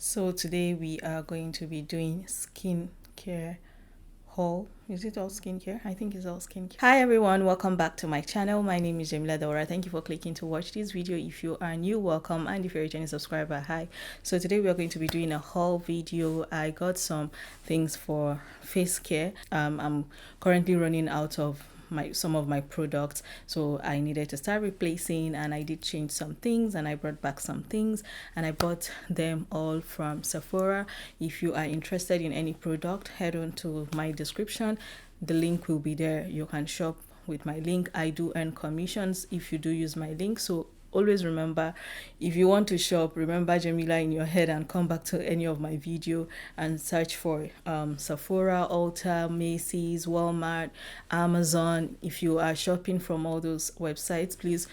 So today we are going to be doing skincare haul. Is it all skincare? I think it's all skincare. Hi everyone, welcome back to my channel. My name is Jamila Daura. Thank you for clicking to watch this video. If you are new, welcome, and if you're a returning subscriber, hi. So today we are going to be doing a haul video. I got some things for face care. I'm currently running out of some of my products, so I needed to start replacing, and I did change some things and I brought back some things, and I bought them all from Sephora. If you are interested in any product, head on to my description. The link will be there. You can shop with my link. I do earn commissions if you do use my link, so always remember, if you want to shop, remember Jamila in your head and come back to any of my video and search for Sephora, Ulta, Macy's, Walmart, Amazon. If you are shopping from all those websites, please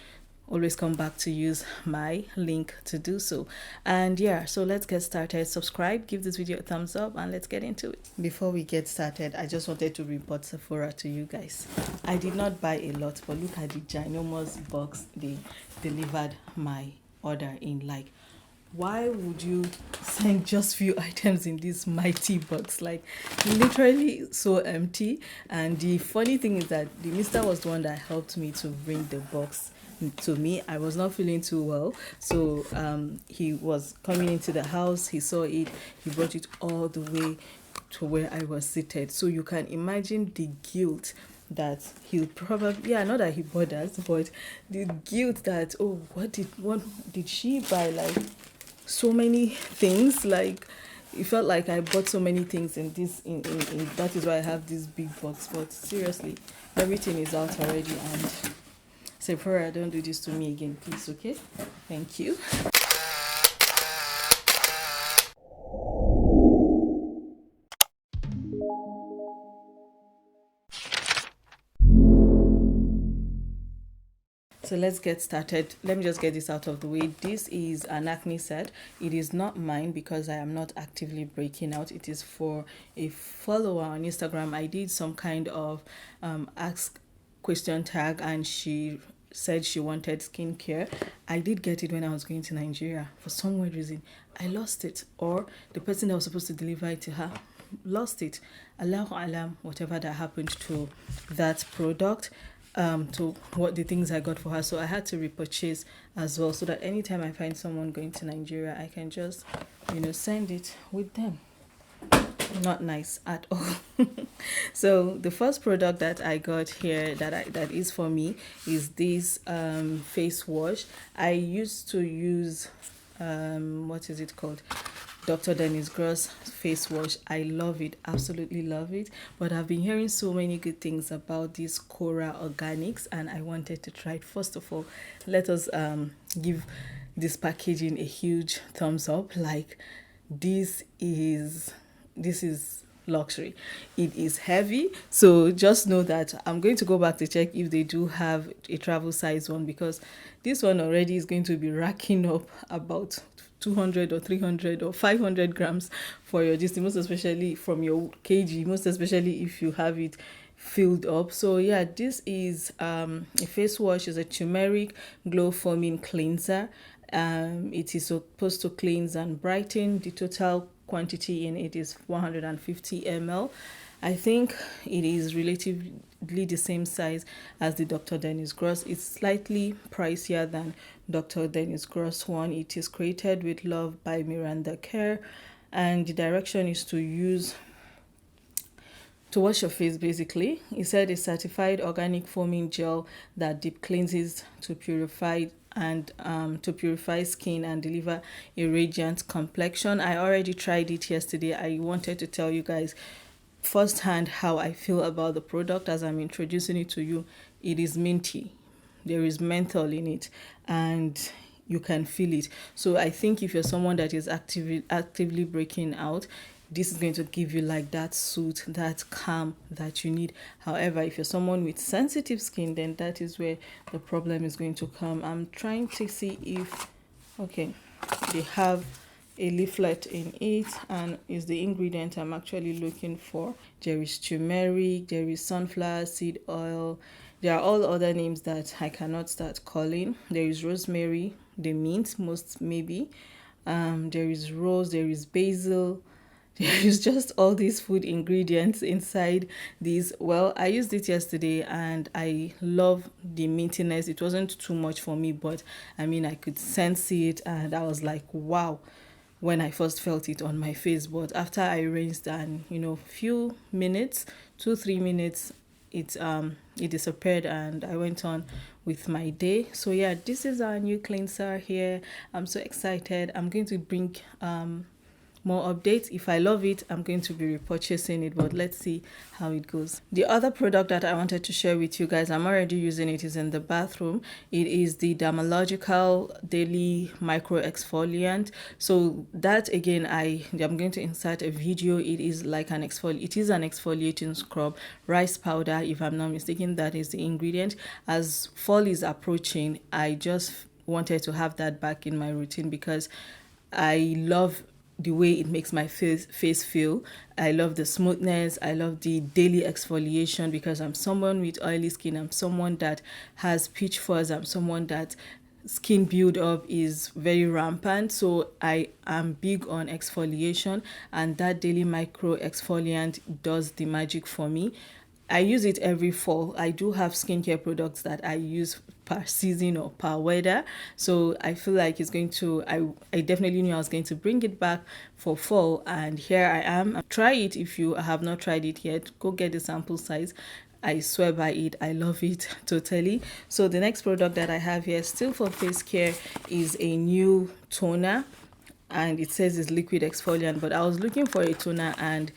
always come back to use my link to do so. And yeah, so let's get started. Subscribe, give this video a thumbs up, and let's get into it. Before we get started, I just wanted to report Sephora to you guys. I did not buy a lot, but look at the ginormous box they delivered my order in. Like, why would you send just few items in this mighty box? Like, literally so empty. And the funny thing is that the mister was the one that helped me to bring the box to me. I was not feeling too well, so he was coming into the house, he saw it, he brought it all the way to where I was seated. So you can imagine the guilt that he'll probably, not that he bothers, but the guilt that, oh, what did she buy? Like, so many things. Like, it felt like I bought so many things in this in that is why I have this big box. But seriously, everything is out already. And Sephora, don't do this to me again, please, okay? Thank you. So let's get started. Let me just get this out of the way. This is an acne set. It is not mine because I am not actively breaking out. It is for a follower on Instagram. I did some kind of ask question tag, and she said she wanted skincare. I did get it when I was going to Nigeria. For some weird reason, I lost it, or the person that was supposed to deliver it to her lost it. Allahu alam, whatever that happened to that product, to what the things I got for her. So I had to repurchase as well, so that anytime I find someone going to Nigeria, I can just, send it with them. Not nice at all. So the first product that I got here that is for me is this face wash. I used to use what is it called, Dr. Dennis Gross face wash. I love it, absolutely love it. But I've been hearing so many good things about this Cora Organics, and I wanted to try it. First of all, let us give this packaging a huge thumbs up. Like, this is luxury. It is heavy, so just know that I'm going to go back to check if they do have a travel size one, because this one already is going to be racking up about 200 or 300 or 500 grams for your distance, most especially from your kg, most especially if you have it filled up. So yeah, this is a face wash. Is a turmeric glow foaming cleanser. It is supposed to cleanse and brighten. The total quantity in it is 150 ml. I think it is relatively the same size as the Dr. Dennis Gross. It's slightly pricier than Dr. Dennis Gross one. It is created with love by Miranda Kerr, and the direction is to wash your face. Basically, it said a certified organic foaming gel that deep cleanses to purify skin and deliver a radiant complexion. I already tried it yesterday. I wanted to tell you guys firsthand how I feel about the product as I'm introducing it to you. It is minty. There is menthol in it, and you can feel it. So I think if you're someone that is actively breaking out, this is going to give you like that soothe, that calm that you need. However, if you're someone with sensitive skin, then that is where the problem is going to come. I'm trying to see if, okay, they have a leaflet in it, and is the ingredient I'm actually looking for. There is turmeric, there is sunflower seed oil. There are all other names that I cannot start calling. There is rosemary, the mint, most maybe. there is rose, there is basil, there is just all these food ingredients inside these. Well, I used it yesterday and I love the mintiness. It wasn't too much for me, but I mean, I could sense it and I was like, wow, when I first felt it on my face. But after I rinsed and, few minutes, 2-3 minutes, it disappeared and I went on with my day. So yeah, this is our new cleanser here. I'm so excited. I'm going to bring more updates. If I love it, I'm going to be repurchasing it, but let's see how it goes. The other product that I wanted to share with you guys, I'm already using it, is in the bathroom. It is the Dermalogical Daily Micro Exfoliant. So that again, I'm going to insert a video. It is like an exfoliating scrub, rice powder, if I'm not mistaken, that is the ingredient. As fall is approaching, I just wanted to have that back in my routine because I love the way it makes my face feel. I love the smoothness. I love the daily exfoliation because I'm someone with oily skin. I'm someone that has peach fuzz. I'm someone that skin build up is very rampant. So I am big on exfoliation, and that daily micro exfoliant does the magic for me. I use it every fall. I do have skincare products that I use per season or per weather. So I feel like it's going to, I definitely knew I was going to bring it back for fall. And here I am. Try it if you have not tried it yet. Go get the sample size. I swear by it. I love it totally. So the next product that I have here, still for face care, is a new toner. And it says it's liquid exfoliant, but I was looking for a toner and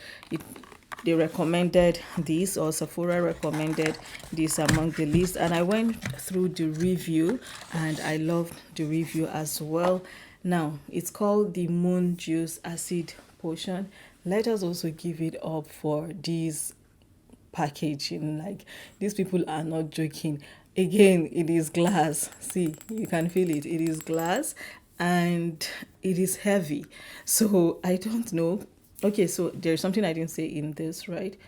they recommended this, or Sephora recommended this among the list, and I went through the review and I loved the review as well. Now it's called the Moon Juice Acid Potion. Let us also give it up for this packaging. Like, these people are not joking. Again, it is glass. See, you can feel it. It is glass and it is heavy. So I don't know. Okay, so there's something I didn't say in this, right?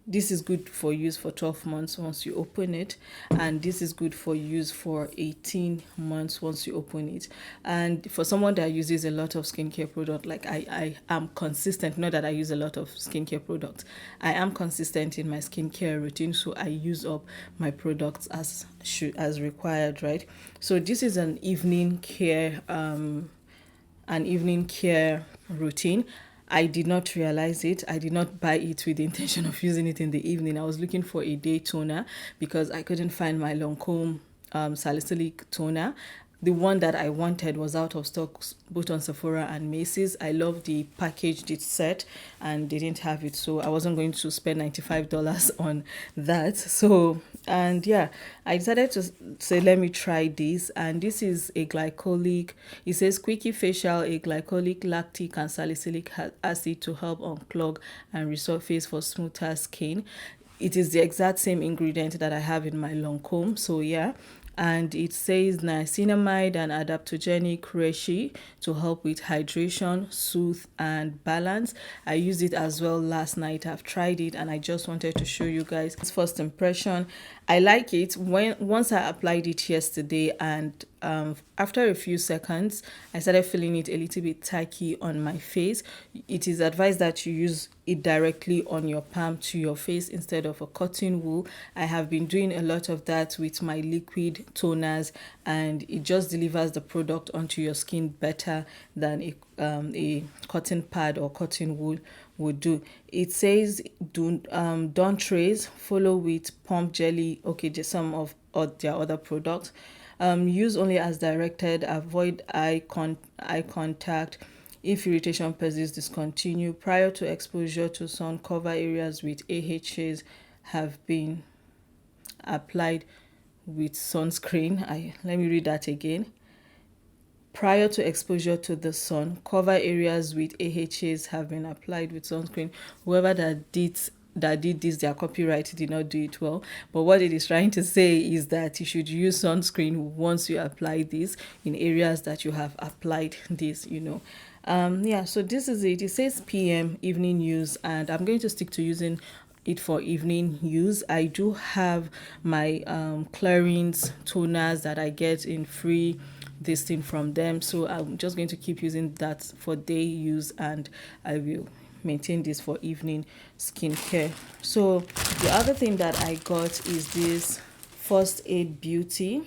This is good for use for 12 months once you open it, and this is good for use for 18 months once you open it. And for someone that uses a lot of skincare product, like I am consistent. Not that I use a lot of skincare products, I am consistent in my skincare routine, so I use up my products as required, right? So this is an evening care routine. I did not realize it. I did not buy it with the intention of using it in the evening. I was looking for a day toner because I couldn't find my Lancome salicylic toner. The one that I wanted was out of stock both on Sephora and Macy's. I love the packaged set and they didn't have it, so I wasn't going to spend $95 on that. So, and yeah, I decided to say, let me try this. And this is a glycolic, it says Quickie Facial, a glycolic, lactic and salicylic acid to help unclog and restore face for smoother skin. It is the exact same ingredient that I have in my Lancome. So yeah, and it says niacinamide and adaptogenic reishi to help with hydration, soothe and balance. I used it as well last night. I've tried it and I just wanted to show you guys first impression. I like it. Once I applied it yesterday, and after a few seconds I started feeling it a little bit tacky on my face. It is advised that you use it directly on your palm to your face instead of a cotton wool. I have been doing a lot of that with my liquid toners, and it just delivers the product onto your skin better than a cotton pad or cotton wool would do. It says don't trace, follow with pump jelly. Okay, just some of their other products. Use only as directed, avoid eye contact. If irritation persists, discontinue. Prior to exposure to sun, cover areas with AHAs have been applied with sunscreen. Let me read that again. Prior to exposure to the sun, cover areas with AHAs have been applied with sunscreen. Whoever that did this, their copyright did not do it well. But what it is trying to say is that you should use sunscreen once you apply this in areas that you have applied this, yeah, so this is it. It says PM, evening use, and I'm going to stick to using it for evening use. I do have my Clarins toners that I get in free this thing from them, so I'm just going to keep using that for day use, and I will maintain this for evening skincare. So the other thing that I got is this First Aid Beauty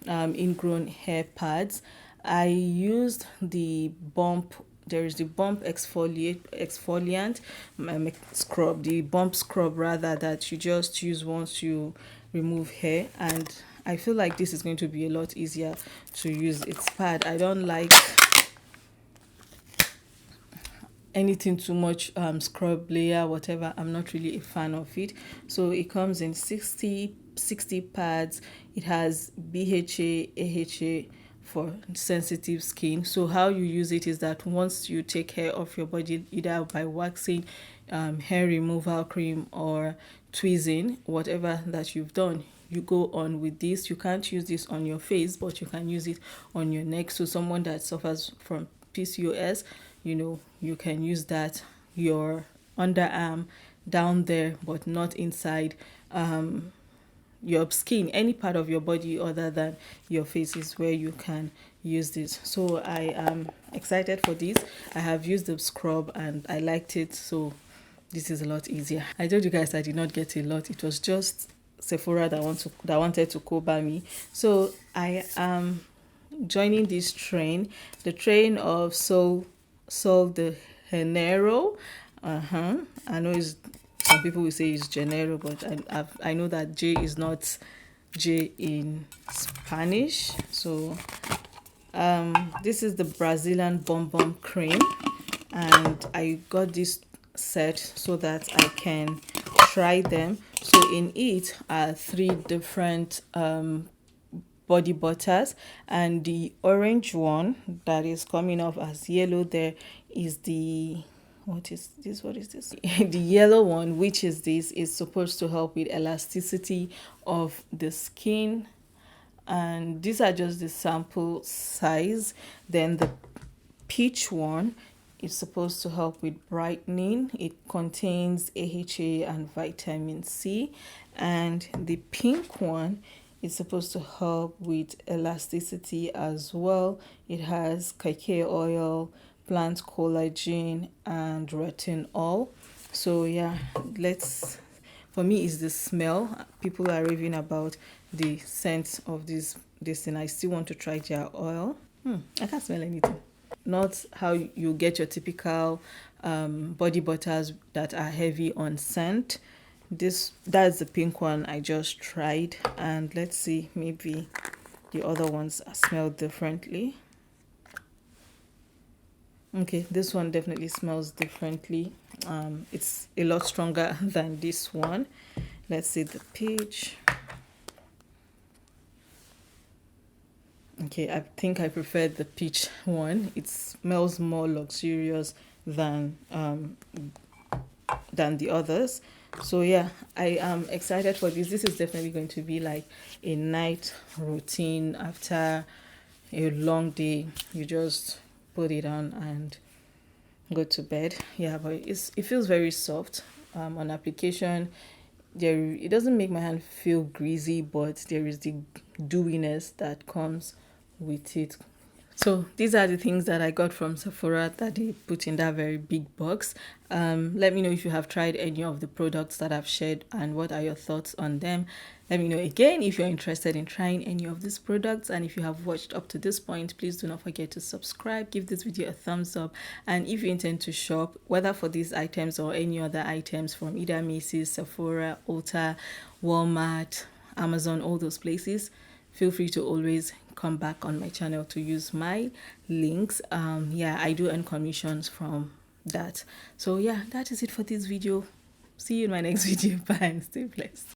ingrown hair pads. I used the bump, there is the bump exfoliant scrub, the bump scrub rather, that you just use once you remove hair, and I feel like this is going to be a lot easier to use. It's pad. I don't like anything too much scrub layer, whatever. I'm not really a fan of it. So it comes in 60 pads. It has BHA, AHA for sensitive skin. So how you use it is that once you take hair off your body, either by waxing, hair removal cream, or tweezing, whatever that you've done, you go on with this. You can't use this on your face, but you can use it on your neck. So someone that suffers from PCOS, you know, you can use that, your underarm down there, but not inside your skin. Any part of your body other than your face is where you can use this. So I am excited for this. I have used the scrub and I liked it, so this is a lot easier. I told you guys I did not get a lot. It was just Sephora that wanted to cover me. So I am joining this train, the train of Sol de Janeiro. I know it's, some people will say it's Janeiro, but I know that J is not J in Spanish. So this is the Brazilian Bum Bum cream, and I got this set so that I can try them. So in it are 3 different body butters, and the orange one that is coming off as yellow there is the, what is this? The yellow one, which is this, is supposed to help with elasticity of the skin, and these are just the sample size. Then the peach one is supposed to help with brightening. It contains AHA and vitamin C, and the pink one is supposed to help with elasticity as well. It has cacao oil, plant collagen, and retinol. So yeah, for me it's the smell. People are raving about the scent of this thing. I still want to try their oil. I can't smell anything. Not how you get your typical body butters that are heavy on scent. That's the pink one I just tried, and let's see, maybe the other ones smell differently. Okay, this one definitely smells differently. It's a lot stronger than this one. Let's see the peach. Okay, I think I prefer the peach one. It smells more luxurious than the others. So yeah, I am excited for this. This is definitely going to be like a night routine after a long day. You just put it on and go to bed. Yeah, but it feels very soft on application. It doesn't make my hand feel greasy, but there is the dewiness that comes with it. So these are the things that I got from Sephora that they put in that very big box. Let me know if you have tried any of the products that I've shared and what are your thoughts on them. Let me know again if you're interested in trying any of these products, and if you have watched up to this point, please do not forget to subscribe, give this video a thumbs up, and if you intend to shop, whether for these items or any other items from either Macy's, Sephora, Ulta, Walmart, Amazon, all those places, feel free to always come back on my channel to use my links. Yeah, I do earn commissions from that. So yeah, that is it for this video. See you in my next video. Bye and stay blessed.